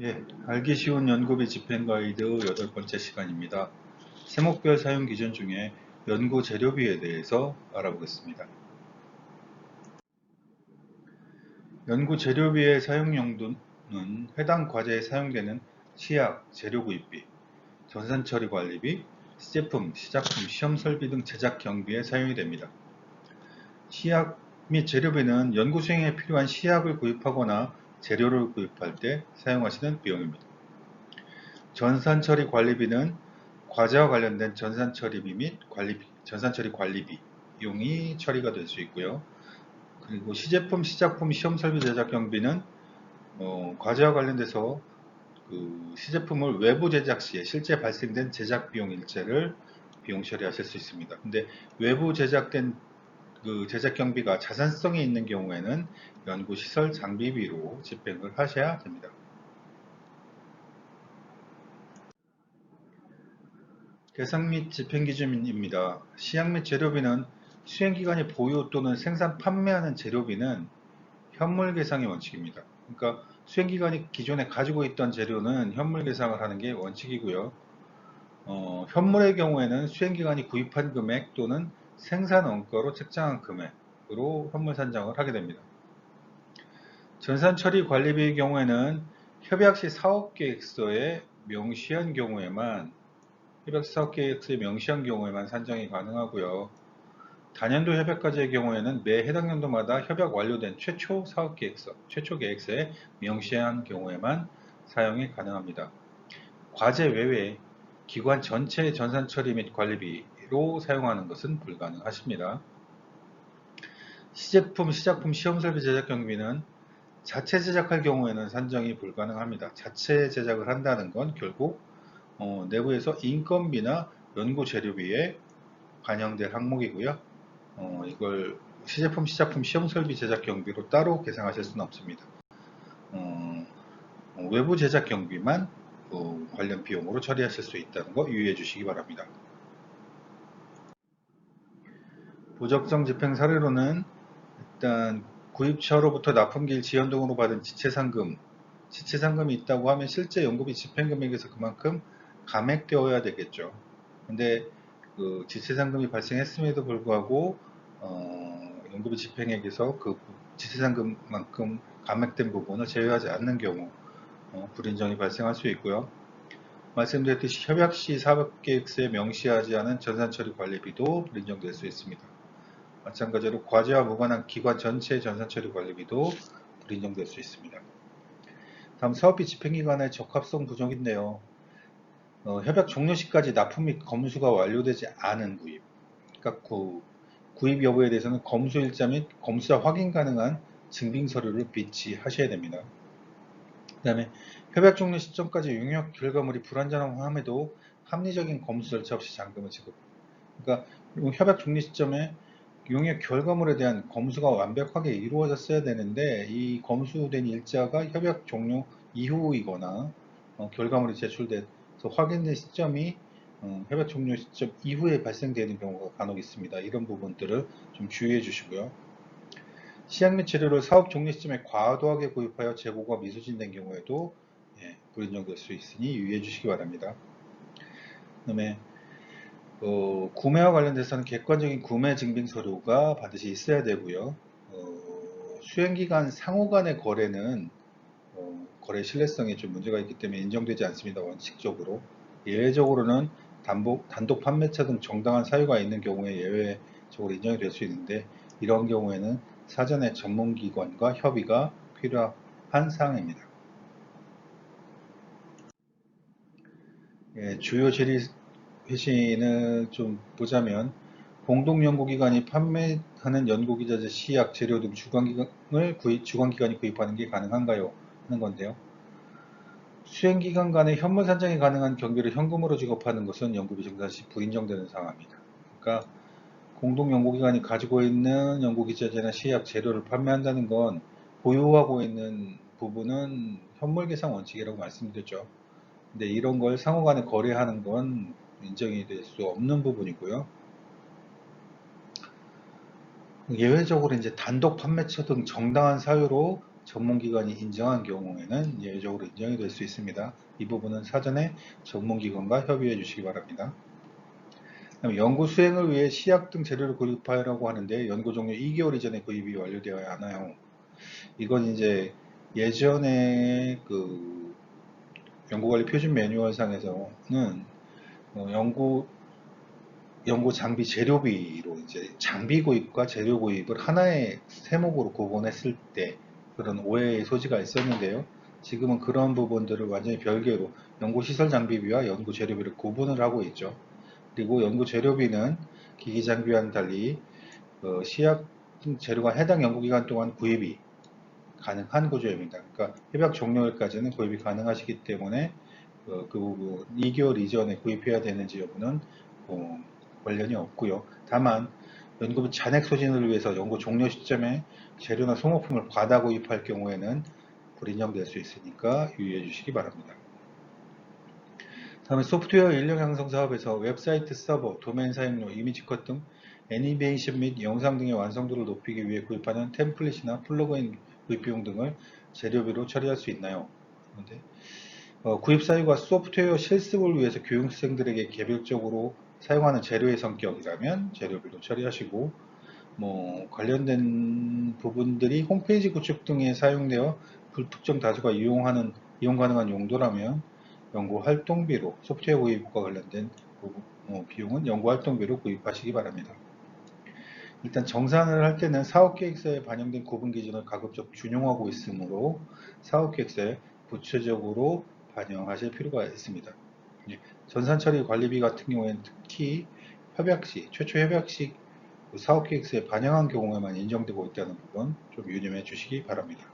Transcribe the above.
예, 알기 쉬운 연구비 집행 가이드 8번째 시간입니다. 세목별 사용 기준 중에 연구 재료비에 대해서 알아보겠습니다. 연구 재료비의 사용 용도는 해당 과제에 사용되는 시약, 재료 구입비, 전산 처리 관리비, 시제품, 시작품, 시험 설비 등 제작 경비에 사용이 됩니다. 시약 및 재료비는 연구 수행에 필요한 시약을 구입하거나 재료를 구입할 때 사용하시는 비용입니다. 전산처리 관리비는 과제와 관련된 전산처리비 및 전산처리 관리비 비용이 처리가 될 수 있고요. 그리고 시제품, 시작품, 시험설비 제작 경비는 과제와 관련돼서 그 시제품을 외부 제작 시에 실제 발생된 제작 비용 일체를 비용 처리하실 수 있습니다. 근데 외부 제작된 그 제작 경비가 자산성이 있는 경우에는 연구시설 장비비로 집행을 하셔야 됩니다. 계상 및 집행 기준입니다. 시약 및 재료비는 수행기간이 보유 또는 생산 판매하는 재료비는 현물 계상의 원칙입니다. 그러니까 수행기간이 기존에 가지고 있던 재료는 현물 계상을 하는 게 원칙이고요. 현물의 경우에는 수행기간이 구입한 금액 또는 생산 원가로 책정한 금액으로 현물 산정을 하게 됩니다. 전산 처리 관리비의 경우에는 협약시 사업계획서에 명시한 경우에만 협약사업계획서에 명시한 경우에만 산정이 가능하고요. 단연도 협약과제의 경우에는 매 해당 연도마다 협약 완료된 최초 사업계획서, 최초 계획서에 명시한 경우에만 사용이 가능합니다. 과제 외에 기관 전체 전산처리 및 관리비로 사용하는 것은 불가능하십니다. 시제품, 시작품, 시험설비 제작 경비는 자체 제작할 경우에는 산정이 불가능합니다. 자체 제작을 한다는 건 결국 내부에서 인건비나 연구 재료비에 반영될 항목이고요. 이걸 시제품, 시작품, 시험 설비 제작 경비로 따로 계상하실 수는 없습니다. 외부 제작 경비만 관련 비용으로 처리하실 수 있다는 거 유의해 주시기 바랍니다. 부적정 집행 사례로는 일단 구입처로부터 납품기일 지연 등으로 받은 지체상금이 있다고 하면 실제 연구비 집행금액에서 그만큼 감액되어야 되겠죠. 근데 그 지체상금이 발생했음에도 불구하고 연구비 집행액에서 그 지체상금만큼 감액된 부분을 제외하지 않는 경우 불인정이 발생할 수 있고요. 말씀드렸듯이 협약시 사업계획서에 명시하지 않은 전산처리 관리비도 불인정될 수 있습니다. 마찬가지로 과제와 무관한 기관 전체 전산처리 관리비도 불인정될 수 있습니다. 다음 사업비 집행기간의 적합성 부족인데요. 협약 종료 시까지 납품 및 검수가 완료되지 않은 구입, 그러니까 구입 여부에 대해서는 검수일자 및 검수자 확인 가능한 증빙서류를 비치하셔야 됩니다. 그 다음에 협약 종료 시점까지 용역 결과물이 불완전함에도 합리적인 검수 절차 없이 잔금을 지급. 그러니까 협약 종료 시점에 용역 결과물에 대한 검수가 완벽하게 이루어졌어야 되는데 이 검수된 일자가 협약 종료 이후이거나 결과물이 제출돼서 확인된 시점이 협약 종료 시점 이후에 발생되는 경우가 간혹 있습니다. 이런 부분들을 좀 주의해 주시고요. 시약 및 재료를 사업 종료 시점에 과도하게 구입하여 재고가 미소진된 경우에도 불인정될 수 있으니 유의해 주시기 바랍니다. 그 다음에 구매와 관련돼서는 객관적인 구매 증빙 서류가 반드시 있어야 되고요. 수행기간 상호 간의 거래는 거래 신뢰성에 좀 문제가 있기 때문에 인정되지 않습니다. 원칙적으로. 예외적으로는 단독 판매처 등 정당한 사유가 있는 경우에 예외적으로 인정이 될 수 있는데 이런 경우에는 사전에 전문기관과 협의가 필요한 사항입니다. 주요 질의 회신을 좀 보자면 공동연구기관이 판매하는 연구기자재, 시약, 재료 등 주관기관이 구입하는 게 가능한가요? 하는 건데요. 수행기관 간의 현물 산정이 가능한 경비를 현금으로 지급하는 것은 연구비 정산 시 불인정되는 사항입니다. 그러니까 공동연구기관이 가지고 있는 연구기자재나 시약, 재료를 판매한다는 건 보유하고 있는 부분은 현물계산 원칙이라고 말씀드렸죠. 근데 이런 걸 상호 간에 거래하는 건 인정이 될 수 없는 부분이고요. 예외적으로 이제 단독 판매처 등 정당한 사유로 전문기관이 인정한 경우에는 예외적으로 인정이 될 수 있습니다. 이 부분은 사전에 전문기관과 협의해 주시기 바랍니다. 그다음에 연구 수행을 위해 시약 등 재료를 구입하라고 하는데 연구 종료 2개월 이전에 구입이 완료되어야 하나요? 이건 이제 예전에 그 연구관리 표준 매뉴얼상에서는 연구 장비 재료비로 이제 장비 구입과 재료 구입을 하나의 세목으로 구분했을 때 그런 오해의 소지가 있었는데요. 지금은 그런 부분들을 완전히 별개로 연구시설 장비비와 연구 재료비를 구분을 하고 있죠. 그리고 연구 재료비는 기기 장비와는 달리 시약 재료가 해당 연구기간 동안 구입이 가능한 구조입니다. 그러니까 협약 종료일까지는 구입이 가능하시기 때문에 그 부분 2개월 이전에 구입해야 되는지 여부는 관련이 없고요. 다만 연구비 잔액 소진을 위해서 연구 종료 시점에 재료나 소모품을 과다 구입할 경우에는 불인정될 수 있으니까 유의해 주시기 바랍니다. 다음에 소프트웨어 인력 양성 사업에서 웹사이트 서버, 도메인 사용료, 이미지 컷 등 애니메이션 및 영상 등의 완성도를 높이기 위해 구입하는 템플릿이나 플러그인 구입 비용 등을 재료비로 처리할 수 있나요? 그런데 구입 사유가 소프트웨어 실습을 위해서 교육생들에게 개별적으로 사용하는 재료의 성격이라면 재료비로 처리하시고 관련된 부분들이 홈페이지 구축 등에 사용되어 불특정 다수가 이용 가능한 용도라면 연구 활동비로 소프트웨어 구입과 관련된 비용은 연구 활동비로 구입하시기 바랍니다. 일단 정산을 할 때는 사업계획서에 반영된 구분 기준을 가급적 준용하고 있으므로 사업계획서에 구체적으로 반영하실 필요가 있습니다. 전산처리 관리비 같은 경우에는 특히 최초 협약 시 사업계획서에 반영한 경우에만 인정되고 있다는 부분 좀 유념해 주시기 바랍니다.